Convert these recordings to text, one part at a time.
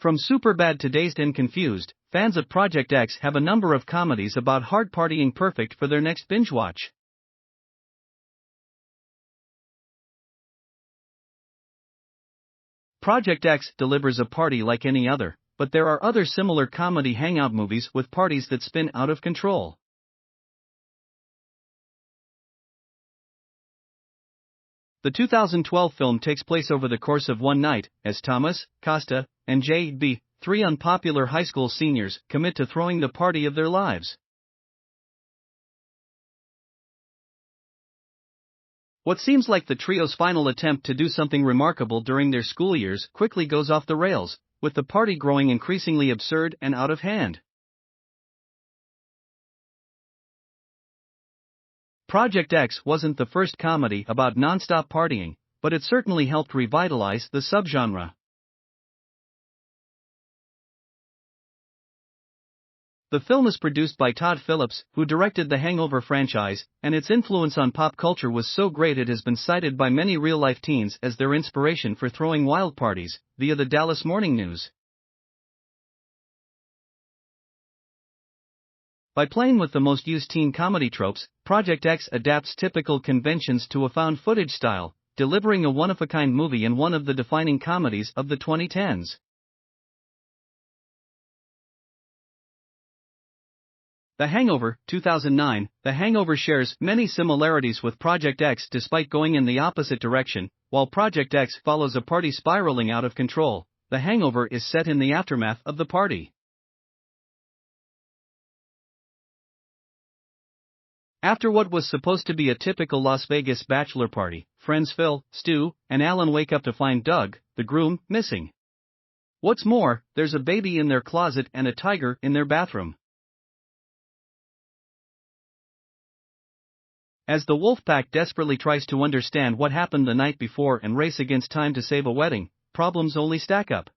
From Superbad to Dazed and Confused, fans of Project X have a number of comedies about hard partying perfect for their next binge watch. Project X delivers a party like any other, but there are other similar comedy hangout movies with parties that spin out of control. The 2012 film takes place over the course of one night, as Thomas, Costa, and J.B., three unpopular high school seniors, commit to throwing the party of their lives. What seems like the trio's final attempt to do something remarkable during their school years quickly goes off the rails, with the party growing increasingly absurd and out of hand. Project X wasn't the first comedy about non-stop partying, but it certainly helped revitalize the subgenre. The film is produced by Todd Phillips, who directed the Hangover franchise, and its influence on pop culture was so great it has been cited by many real-life teens as their inspiration for throwing wild parties, via the Dallas Morning News. By playing with the most used teen comedy tropes, Project X adapts typical conventions to a found footage style, delivering a one-of-a-kind movie and one of the defining comedies of the 2010s. The Hangover, 2009. The Hangover shares many similarities with Project X despite going in the opposite direction. While Project X follows a party spiraling out of control, The Hangover is set in the aftermath of the party. After what was supposed to be a typical Las Vegas bachelor party, friends Phil, Stu, and Alan wake up to find Doug, the groom, missing. What's more, there's a baby in their closet and a tiger in their bathroom. As the Wolfpack desperately tries to understand what happened the night before and race against time to save a wedding, problems only stack up.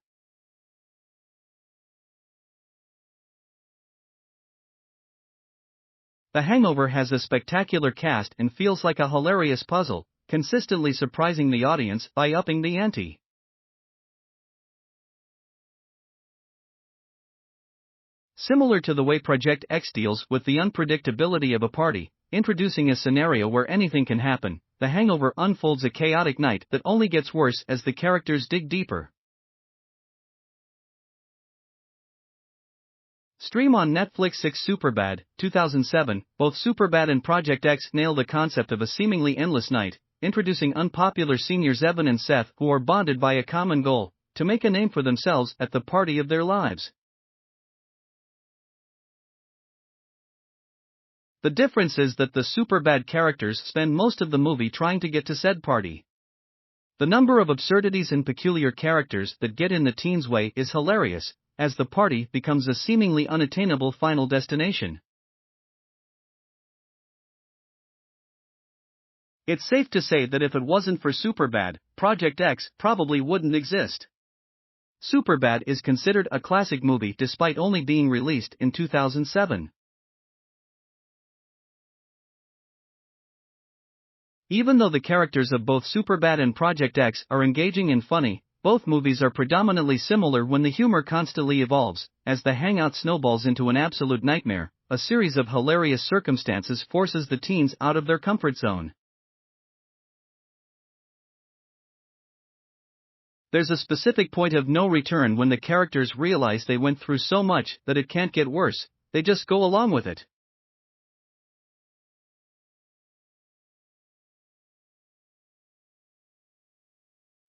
The Hangover has a spectacular cast and feels like a hilarious puzzle, consistently surprising the audience by upping the ante. Similar to the way Project X deals with the unpredictability of a party, introducing a scenario where anything can happen, The Hangover unfolds a chaotic night that only gets worse as the characters dig deeper. Stream on Netflix. 6. Superbad, 2007. Both Superbad and Project X nail the concept of a seemingly endless night, introducing unpopular seniors Evan and Seth who are bonded by a common goal, to make a name for themselves at the party of their lives. The difference is that the Superbad characters spend most of the movie trying to get to said party. The number of absurdities and peculiar characters that get in the teens' way is hilarious, as the party becomes a seemingly unattainable final destination. It's safe to say that if it wasn't for Superbad, Project X probably wouldn't exist. Superbad is considered a classic movie despite only being released in 2007. Even though the characters of both Superbad and Project X are engaging and funny, both movies are predominantly similar when the humor constantly evolves, as the hangout snowballs into an absolute nightmare. A series of hilarious circumstances forces the teens out of their comfort zone. There's a specific point of no return when the characters realize they went through so much that it can't get worse, they just go along with it.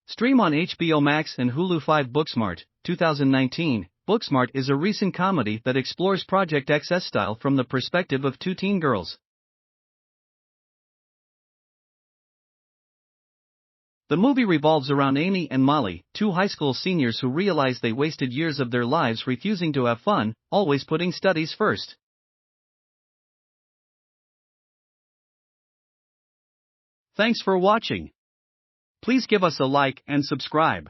Stream on HBO Max and Hulu. 5. Booksmart, 2019. Booksmart is a recent comedy that explores Project X's style from the perspective of two teen girls. The movie revolves around Amy and Molly, two high school seniors who realize they wasted years of their lives refusing to have fun, always putting studies first. Thanks for watching. Please give us a like and subscribe.